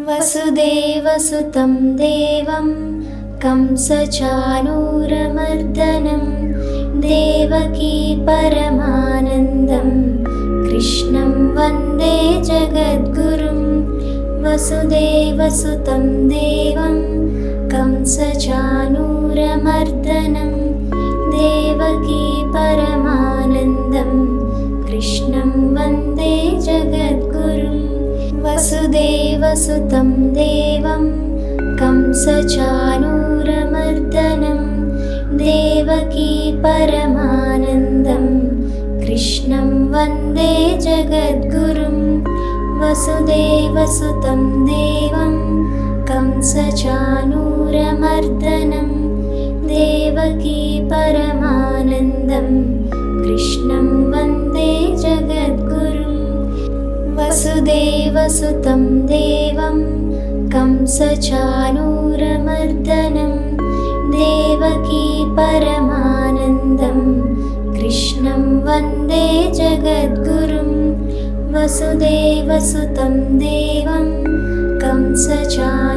वसुदेवसुतं देवं कंसचाणूरमर्दनं देवकी परमानन्दं कृष्णं वन्दे जगद्गुरुं। वसुदेवसुतं देवं कंसचाणूरमर्दनं देवकी परमानन्दं कृष्णं वन्दे जगद्गुरुं। वसुदेवसुतं देवं कंसचाणूरमर्दनं देवकी परमानन्दं कृष्णं वन्दे जगद्गुरुं। वसुदेवसुतं देवं कंसचाणूरमर्दनं देवकी परमानन्दं कृष्णं वन्दे जगद्गुरुं। वसुदेवसुतं देवं कंसचाणूरमर्दनं देवकी परमानन्दं कृष्णं वन्दे जगद्गुरुं। वसुदेवसुतं देवं कंसचाणूरमर्दनं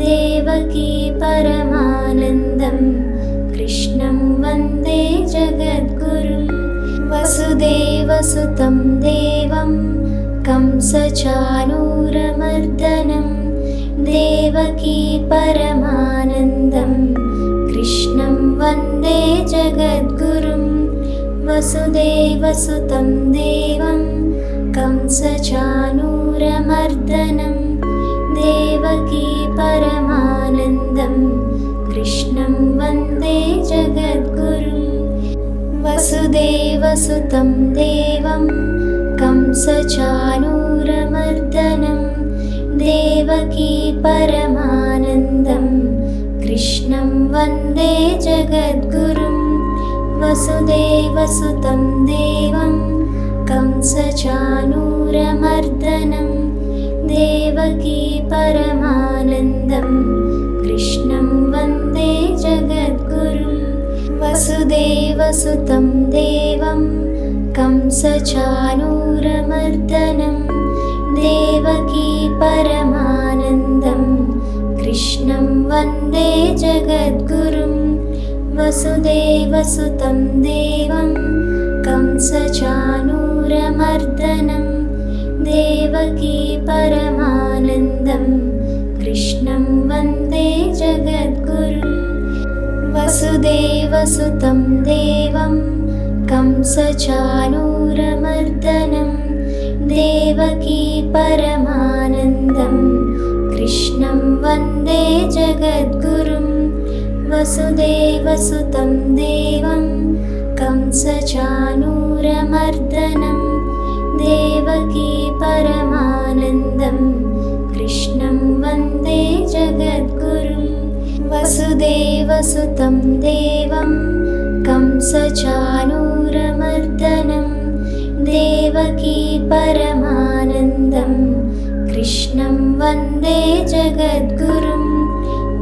देवकी परमानन्दं कृष्णं वन्दे जगद्गुरुं। वसुदेवसुतं देवं कंसचाणूरमर्दनं देवकी परमानन्दं कृष्णं वन्दे जगद्गुरुं। वसुदेवसुतं देवं कंसचाणूरमर्दनं देवकी परमानन्दं कृष्णं वन्दे जगद्गुरुं। वसुदेवसुतं देवं कंसचाणूरमर्दनं देवकी परमानन्दं कृष्णं वन्दे जगद्गुरुं। वसुदेवसुतं देवं कंसचाणूरमर्दनं देवकी परमानन्दं कृष्णं वन्दे जगद्गुरुं। वसुदेवसुतं देवं कंसचाणूरमर्दनं देवकी परमानन्दं कृष्णं वन्दे जगद्गुरुं। वसुदेवसुतं देवं कंसचाणूरमर्दनं देवकी परमानन्दं कृष्णं वन्दे जगद्गुरुं। वसुदेवसुतं देवं कंसचाणूरमर्दनं देवकी परमानन्दं कृष्णं वन्दे जगद्गुरुं। वसुदेवसुतं देवं कंसचाणूरमर्दनं देवकी परमानन्दं कृष्णं वन्दे जगद्गुरुं। वसुदेवसुतं देवं कंसचाणूरमर्दनं देवकी परमानन्दं कृष्णं वन्दे जगद्गुरुं।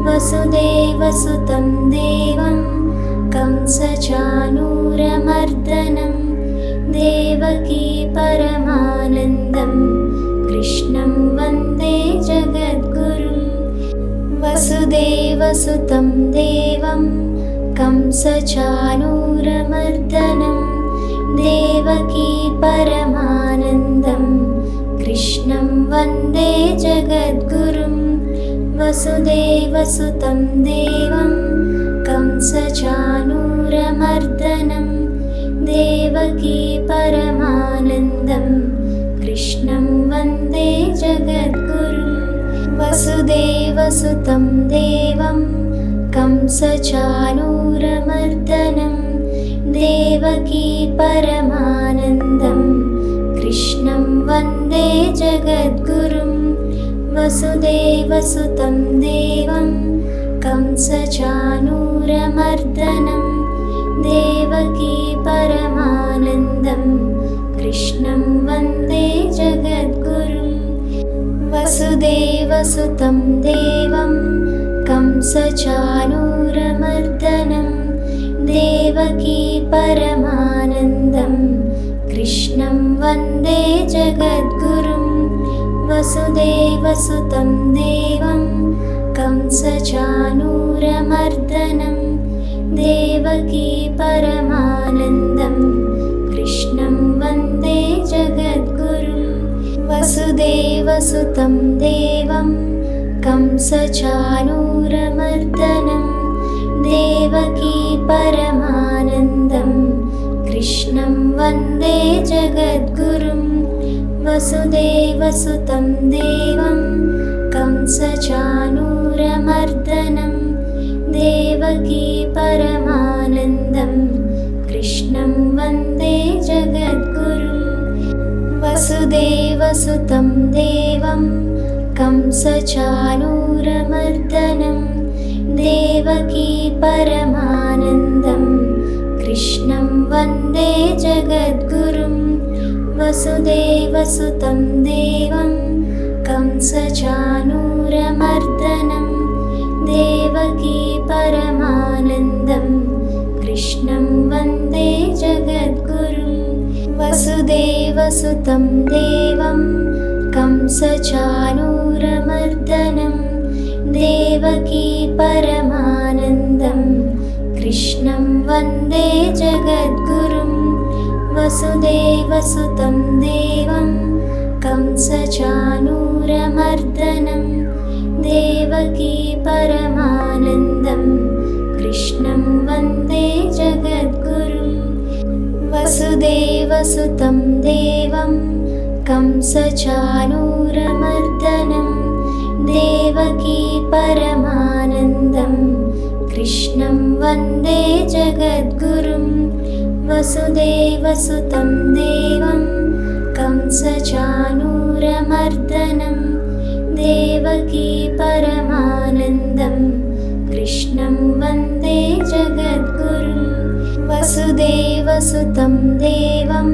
वसुदेवसुतं देवं कंसचाणूरमर्दनं देवकी परमानन्दं कृष्णं वन्दे जगद्गुरुं। वसुदेवसुतं देवं कंसचाणूरमर्दनं देवकी परमानन्दं कृष्णं वन्दे जगद्गुरुं। वसुदेवसुतं देवं कंसचाणूरमर्दनं देवकी परमानन्दं कृष्णं वन्दे जगद्गुरुं। वसुदेवसुतं देवं कंसचाणूरमर्दनं देवकी परमानन्दं कृष्णं वन्दे जगद्गुरुं। वसुदेवसुतं देवं कंसचाणूरमर्दनं देवकी परमानन्दं कृष्णं वन्दे जगद्गुरुं। वसुदेवसुतं देवं कंसचाणूरमर्दनं देवकी परमानन्दं कृष्णं वन्दे जगद्गुरुं। वसुदेवसुतं देवं कंसचाणूरमर्दनं देवकी परमानन्दं कृष्णं वन्दे जगद्गुरुं। वसुदेवसुतं देवं कंसचाणूरमर्दनं देवकी परमानन्दं कृष्णं वन्दे जगद्गुरुं। वसुदेवसुतं देवं कंसचाणूरमर्दनं देवकी परमानन्दं कृष्णं वन्दे जगद्गुरुं। वसुदेवसुतं देवं कंसचाणूरमर्दनं देवकी परमानन्दं कृष्णं वन्दे जगद्गुरुं। वसुदेवसुतं देवं कंसचाणूरमर्दनं देवकी परमानन्दं कृष्णं वन्दे जगद्गुरुं। वसुदेवसुतं देवं कंसचाणूरमर्दनं देवकी परमानन्दं कृष्णं वन्दे जगद्गुरुं। वसुदेवसुतं देवं कंसचाणूरमर्दनं देवकी परमानन्दं कृष्णं वन्दे जगद्गुरुं। वसुदेवसुतं देवं कंसचाणूरमर्दनं देवकी परमानन्दं कृष्णं वन्दे जगद्गुरुं। वसुदेवसुतं देवं कंसचाणूरमर्दनं देवकी परमानन्दं कृष्णं वन्दे जगद्गुरुं। वसुदेवसुतं देवं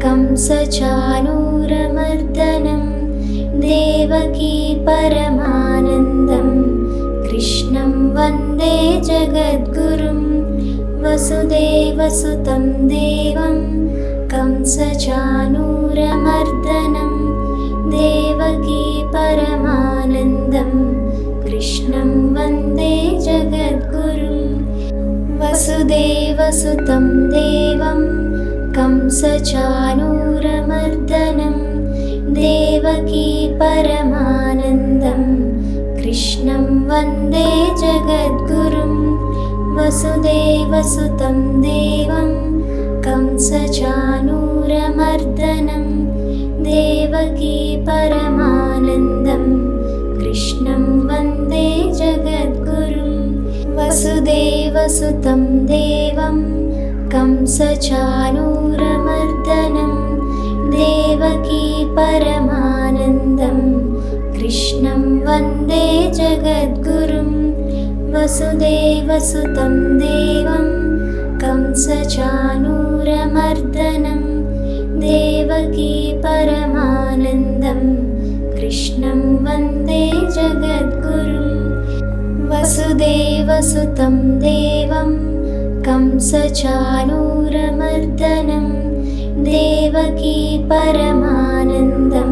कंसचाणूरमर्दनं देवकी परमानन्दं कृष्णं वन्दे जगद्गुरुं। वसुदेवसुतं देवं कंसचाणूरमर्दनं देवकी परमानन्दं कृष्णं वन्दे जगद्गुरुं। वसुदेवसुतं देवं कंसचाणूरमर्दनं देवकी परमानन्दं कृष्णं वन्दे जगद्गुरुं। वसुदेवसुतं देवं कंसचाणूरमर्दनं देवकी परमानन्दं कृष्णं वन्दे जगद्गुरुं। वसुदेवसुतं देवं कंसचाणूरमर्दनं देवकी परमानन्दं कृष्णं वन्दे जगद्गुरुं। वसुदेवसुतं देवं कंसचाणूरमर्दनं देवकी परमानन्दं कृष्णं वन्दे जगद्गुरुं। वसुदेवसुतं देवं कंसचाणूरमर्दनं देवकी परमानन्दं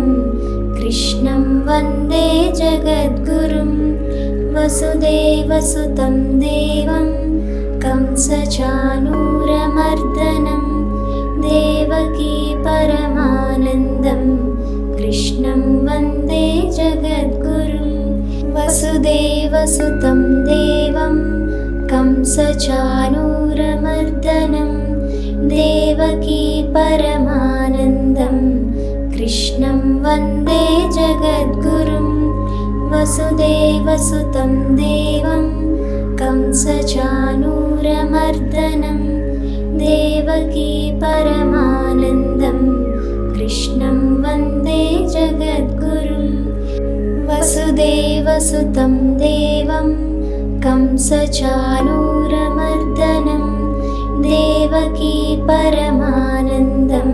कृष्णं वन्दे जगद्गुरुं। वसुदेवसुतं देवं कंसचाणूरमर्दनं देवकी परमानन्दं कृष्णं वन्दे जगद्गुरुं। वसुदेवसुतं देवं कंसचाणूरमर्दनं देवकी परमानन्दं कृष्णं वन्दे जगद्गुरुं। वसुदेवसुतं देवं कंसचाणूरमर्दनं देवकी परमानन्दं कृष्णं वन्दे जगद्गुरुं। वसुदेवसुतं देवं कंसचाणूरमर्दनं देवकी परमानन्दं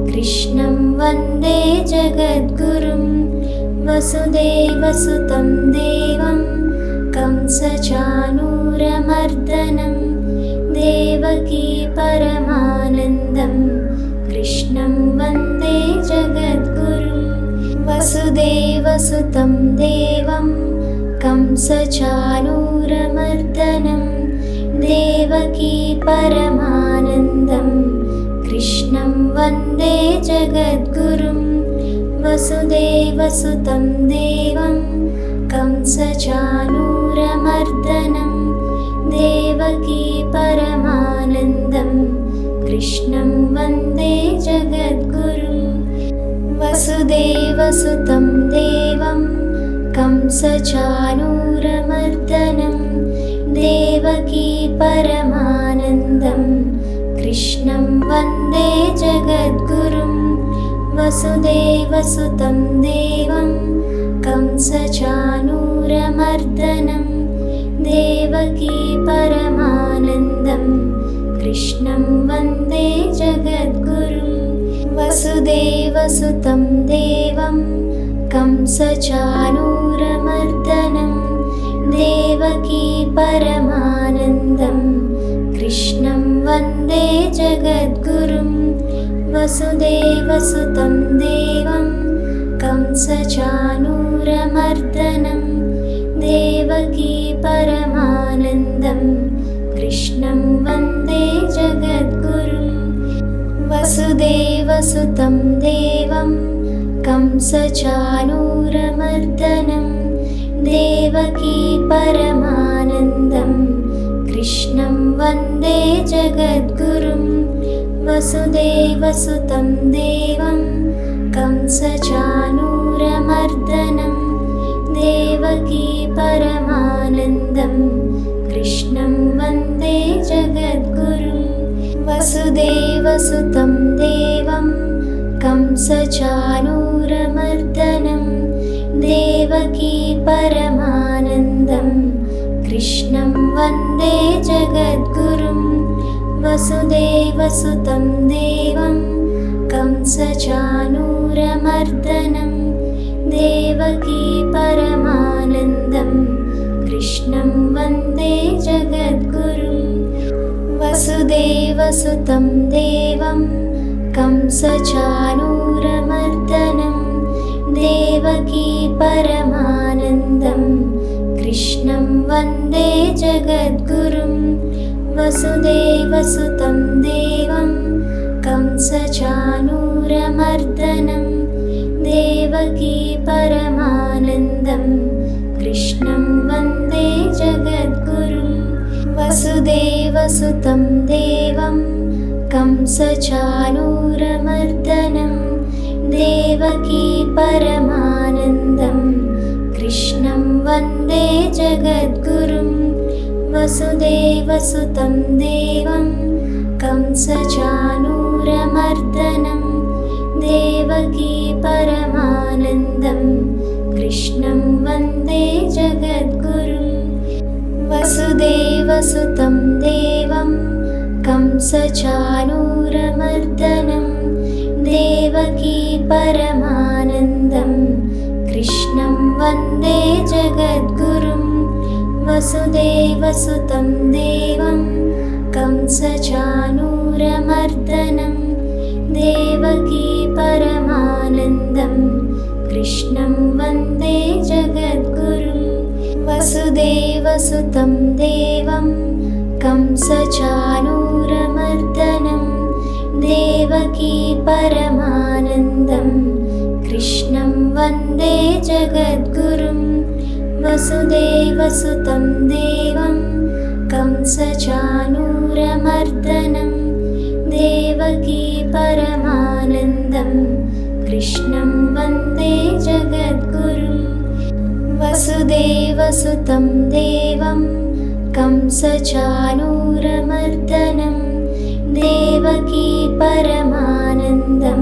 कृष्णं वन्दे जगद्गुरुं। वसुदेवसुतं देवं कंसचाणूरमर्दनं देवकी परमानन्दं कृष्णं वन्दे जगद्गुरुं। वसुदेवसुतं देवं कंसचाणूरमर्दनं देवकी परमानन्दं कृष्णं वन्दे जगद्गुरुं वसुदेवसुतं देवं कंसचाणूरमर्दनं देवकी परमानन्दं कृष्णं वन्दे जगद्गुरुं वसुदेवसुतं देवं कंसचाणूरमर्दनं देवकी परमानन्दं कृष्णं वन्दे जगद्गुरुं वसुदेवसुतं देवं कंसचाणूरमर्दनं देवकी परमानन्दं कृष्णं वन्दे जगद्गुरुं वसुदेवसुतं देवं कंसचाणूरमर्दनं देवकी परमानन्दं कृष्णं वन्दे जगद्गुरुं वसुदेवसुतं देवं कंसचाणूरमर्दनं देवकी परमानन्दं कृष्णं वन्दे जगद्गुरुं वसुदेवसुतं देवं कंसचाणूरमर्दनं देवकी परमानन्दं कृष्णं वन्दे जगद्गुरुं वसुदेवसुतं देवं कंसचाणूरमर्दनं देवकी परमानन्दं कृष्णं वन्दे जगद्गुरुं वसुदेवसुतं देवं कंसचाणूरमर्दनं देवकी परमानन्दं कृष्णं वन्दे जगद्गुरुं वसुदेवसुतं देवं कंसचाणूरमर्दनं देवकी परमानन्दं कृष्णं वन्दे जगद्गुरुं वसुदेवसुतं देवं कंसचाणूरमर्दनं देवकी परमानन्दं कृष्णं वन्दे जगद्गुरुं वसुदेवसुतं देवं कंसचाणूरमर्दनं देवकी परमानन्दं कृष्णं वन्दे जगद्गुरुं वसुदेवसुतं देवं कंसचाणूरमर्दनं देवकी परमानन्दं कृष्णं वन्दे जगद्गुरुं वसुदेवसुतं देवं कंसचाणूरमर्दनं देवकी परमानन्दं कृष्णं वन्दे जगद्गुरुं वसुदेवसुतं देवं कंसचाणूरमर्दनं देवकी परमानन्दं कृष्णं वन्दे जगद्गुरुं वसुदेवसुतं देवं कंसचाणूरमर्दनं देवकी परमानन्दं कृष्णं वन्दे जगद्गुरुं वसुदेवसुतं देवं कंसचाणूरमर्दनं देवकी परमानन्दं कृष्णं वन्दे जगद्गुरुं वसुदेवसुतं देवं कंसचाणूरमर्दनं देवकी परमानन्दं कृष्णं वन्दे जगद्गुरुं वसुदेवसुतं देवं कंसचाणूरमर्दनं देवकी परमानन्दं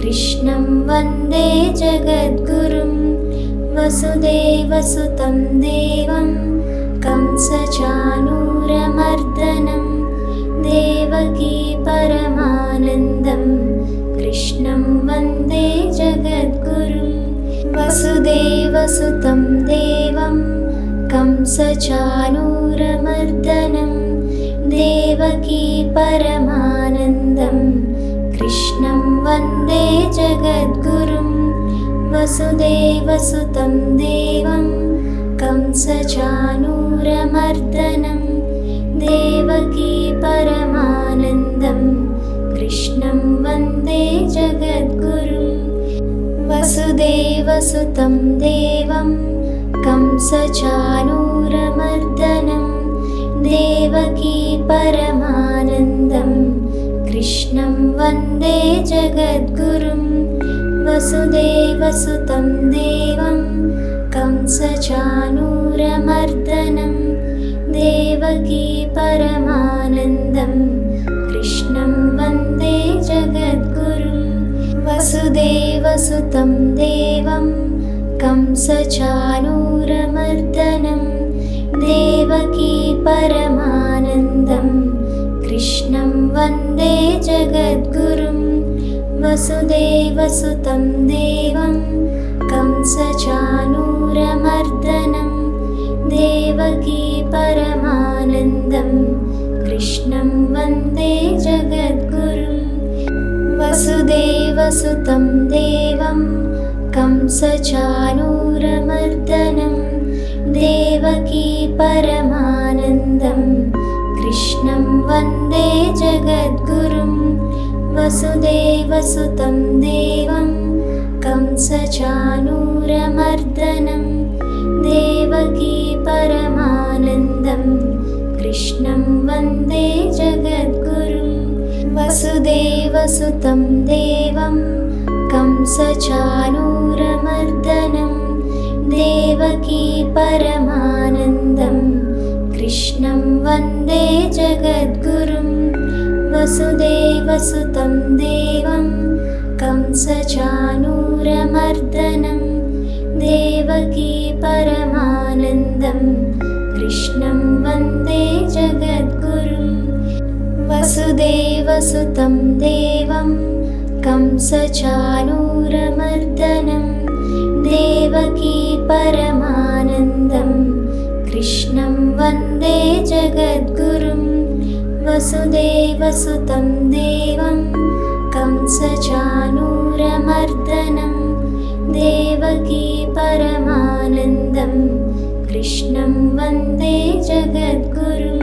कृष्णं वन्दे जगद्गुरुं वसुदेवसुतं देवं कंसचाणूरमर्दनं देवकी परमानन्दं कृष्णं वन्दे जगद्गुरुं वसुदेवसुतं देवं कंसचाणूरमर्दनं देवकी परमानन्दं कृष्णं वन्दे जगद्गुरुं वसुदेवसुतं देवं कंसचाणूरमर्दनं देवकी परमानन्दं कृष्णं वन्दे जगद्गुरुं वसुदेवसुतं देवं कंसचाणूरमर्दनं देवकी परमानन्दं कृष्णं वन्दे जगद्गुरुं वसुदेवसुतं देवं कंसचाणूरमर्दनं देवकी परमानन्दं कृष्णं वन्दे जगद्गुरुं वसुदेवसुतं देवं कंसचाणूरमर्दनं देवकी परमानन्दं कृष्णं वन्दे जगद्गुरुं वसुदेवसुतं देवं कंसचाणूरमर्दनं देवकी परमानन्दं कृष्णं वन्दे जगद्गुरुं वसुदेवसुतं देवं कंसचाणूरमर्दनं देवकी परमानन्दं कृष्णं वन्दे जगद्गुरुं वसुदेवसुतं देवं कंसचाणूरमर्दनं देवकी परमानन्दं कृष्णं वन्दे जगद्गुरुं वसुदेवसुतं देवं कंसचाणूरमर्दनं देवकी परमानन्दं कृष्णं वन्दे जगद्गुरुं वसुदेवसुतं देवं कंसचाणूरमर्दनं देवकी परमानन्दं कृष्णं वन्दे जगद्गुरुं वसुदेवसुतं देवं कंसचाणूरमर्दनं देवकी परमानन्दं कृष्णं वन्दे जगद्गुरुं वसुदेवसुतं देवं कंसचाणूरमर्दनं देवकी परमानन्दं कृष्णं वन्दे जगद्गुरुं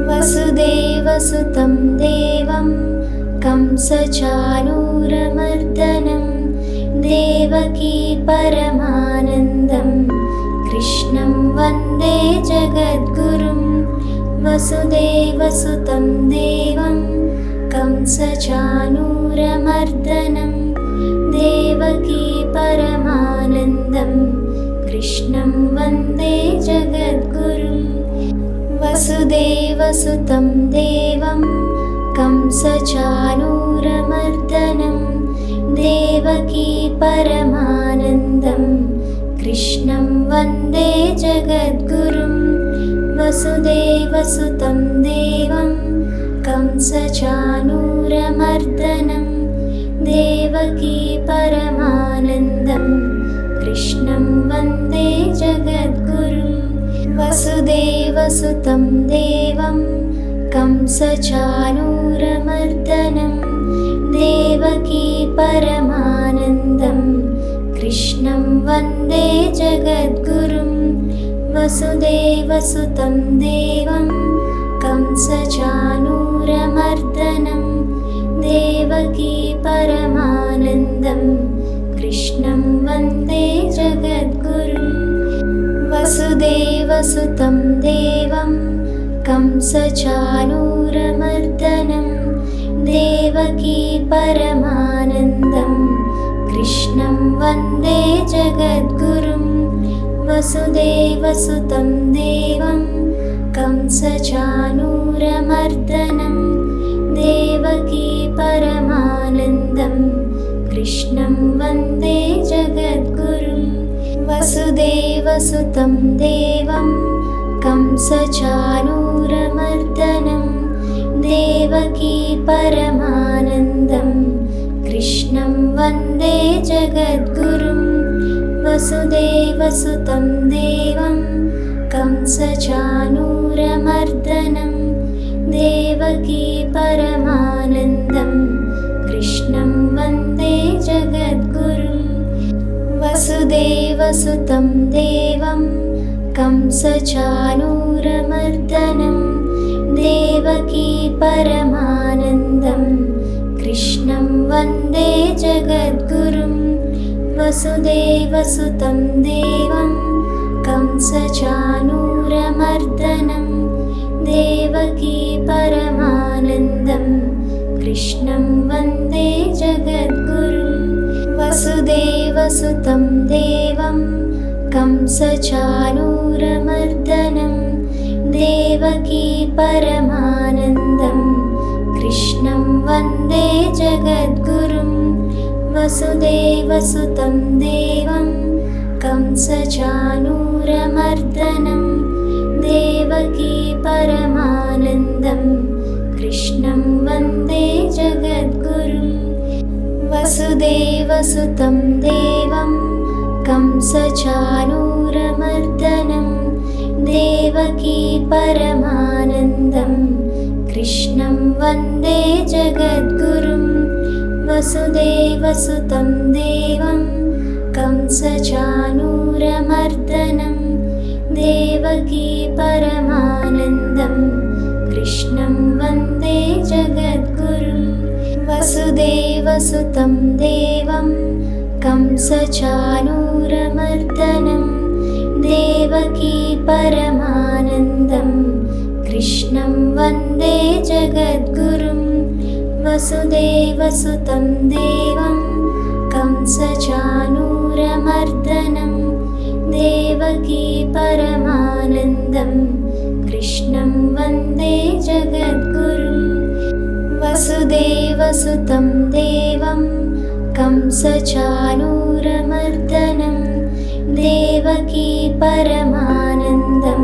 वसुदेवसुतं देवं कंसचाणूरमर्दनं देवकी परमानन्दं कृष्णं वन्दे जगद्गुरुं वसुदेवसुतं देवं कंसचाणूरमर्दनं देवकी परमानन्दं कृष्णं वन्दे जगद्गुरुं वसुदेवसुतं देवं कंसचाणूरमर्दनं देवकी परमानन्दं कृष्णं वन्दे जगद्गुरुं वसुदेवसुतं देवं कंसचाणूरमर्दनं देवकी परमानन्दं कृष्णं वन्दे जगद्गुरुं वसुदेवसुतं देवं कंसचाणूरमर्दनं देवकी परमानन्दं कृष्णं वन्दे जगद्गुरुं वसुदेवसुतं देवं कंसचाणूरमर्दनं देवकी परमानन्दं कृष्णं वन्दे जगद्गुरुं वसुदेवसुतं देवं कंसचाणूरमर्दनं देवकी परमानन्दं कृष्णं वन्दे जगद्गुरुं वसुदेवसुतं देवं कंसचाणूरमर्दनं देवकी परमानन्दं कृष्णं वन्दे जगद्गुरुं वसुदेवसुतं देवं कंसचाणूरमर्दनं देवकी परमानन्दं कृष्णं वन्दे जगद्गुरुं वसुदेवसुतं देवं कंसचाणूरमर्दनं देवकी परमानन्दं कृष्णं वन्दे जगद्गुरुं वसुदेवसुतं देवं कंसचाणूरमर्दनं देवकी परमानन्दं कृष्णं वन्दे जगद्गुरुं वसुदेवसुतं देवं कंसचाणूरमर्दनं देवकी परमानन्दं कृष्णं वन्दे जगद्गुरुं वसुदेवसुतं देवं कंसचाणूरमर्दनं देवकी परमानन्दं कृष्णं वन्दे जगद्गुरुं वसुदेवसुतं देवं कंसचाणूरमर्दनं देवकी परमानन्दं कृष्णं वन्दे जगद्गुरुं वसुदेवसुतं देवं कंसचाणूरमर्दनं देवकी परमानन्दं कृष्णं वन्दे जगद्गुरुं वसुदेवसुतं देवं कंसचाणूरमर्दनं देवकी परमानन्दं कृष्णं वन्दे जगद्गुरुं वसुदेवसुतं देवं कंसचाणूरमर्दनं देवकी परमानन्दं कृष्णं वन्दे जगद्गुरुं वसुदेवसुतं देवं कंसचाणूरमर्दनं देवकी परमानन्दं कृष्णं वन्दे जगद्गुरुं वसुदेवसुतं देवं कंसचाणूरमर्दनं देवकी परमानन्दं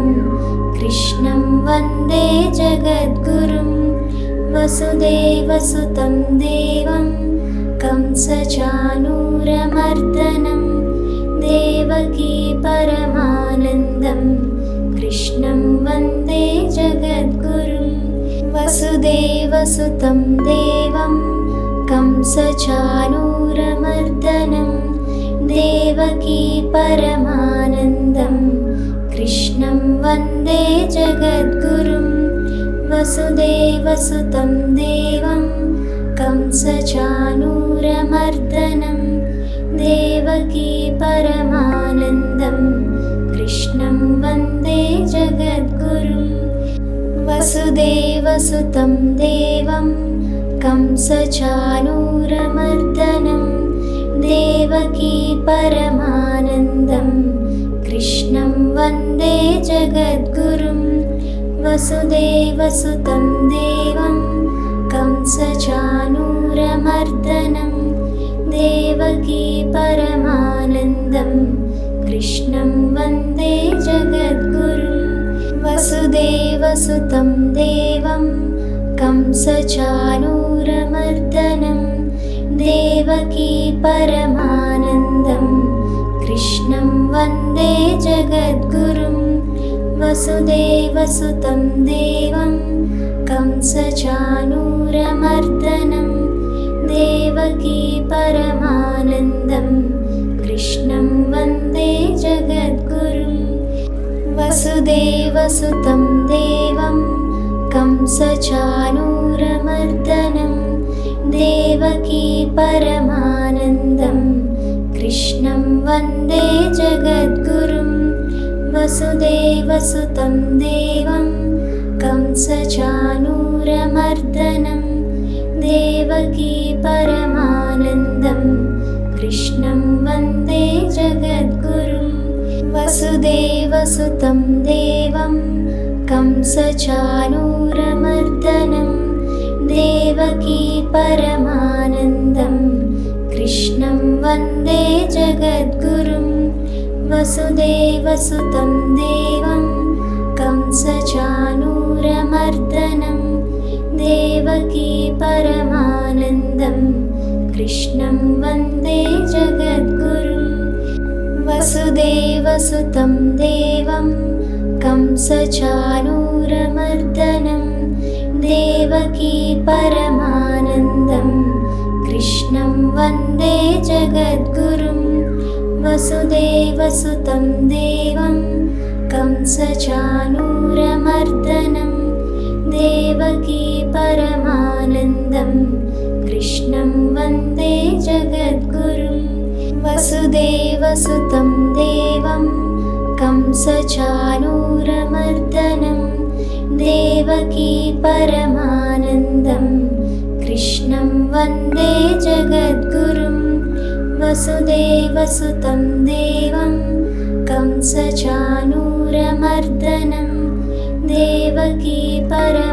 कृष्णं वन्दे जगद्गुरुं वसुदेवसुतं देवं कंसचाणूरमर्दनं देवकी परमानन्दं कृष्णं वन्दे जगद्गुरुं वसुदेवसुतं देवं कंसचाणूरमर्दनं देवकी परमानन्दं कृष्णं वन्दे जगद्गुरुं वसुदेवसुतं देवं कंसचाणूरमर्दनं देवकी परमानन्दं कृष्णं वन्दे जगद्गुरुं वसुदेवसुतं देवं कंसचाणूरमर्दनं देवकी परमानन्दं कृष्णं वन्दे जगद्गुरुं वसुदेवसुतं देवं कंसचाणूरमर्दनं देवकी परमानन्दं कृष्णं वन्दे जगद्गुरुं वसुदेवसुतं देवं कंसचाणूरमर्दनं देवकी परमानन्दं कृष्णं वन्दे जगद्गुरुं वसुदेवसुतं देवं कंसचाणूरमर्दनं देवकी परमानन्दं कृष्णं वन्दे जगद्गुरुं वसुदेवसुतं देवं कंसचाणूरमर्दनं देवकी परमानन्दं कृष्णं वन्दे जगद्गुरुं वसुदेवसुतं देवं कंसचाणूरमर्दनं देवकी परमानन्दं कृष्णं वन्दे जगद्गुरुं वसुदेवसुतं देवं कंसचाणूरमर्दनं देवकी परमानन्दं कृष्णं वन्दे जगद्गुरुं वसुदेवसुतं देवं कंसचाणूरमर्दनं देवकी परमानन्दं कृष्णं वन्दे जगद्गुरुं वसुदेवसुतं देवं कंसचाणूरमर्दनं देवकी परमानन्दं कृष्णं वन्दे जगद्गुरुं वसुदेवसुतं देवं कंसचाणूरमर्दनं देवकी परमानन्दं कृष्णं वन्दे जगद्गुरुं वसुदेवसुतं देवं कंसचाणूरमर्दनं देवकी परमानन्दं कृष्णं वन्दे जगद्गुरुं वसुदेवसुतं देवं कंसचाणूरमर्दनं देवकी परमानन्दं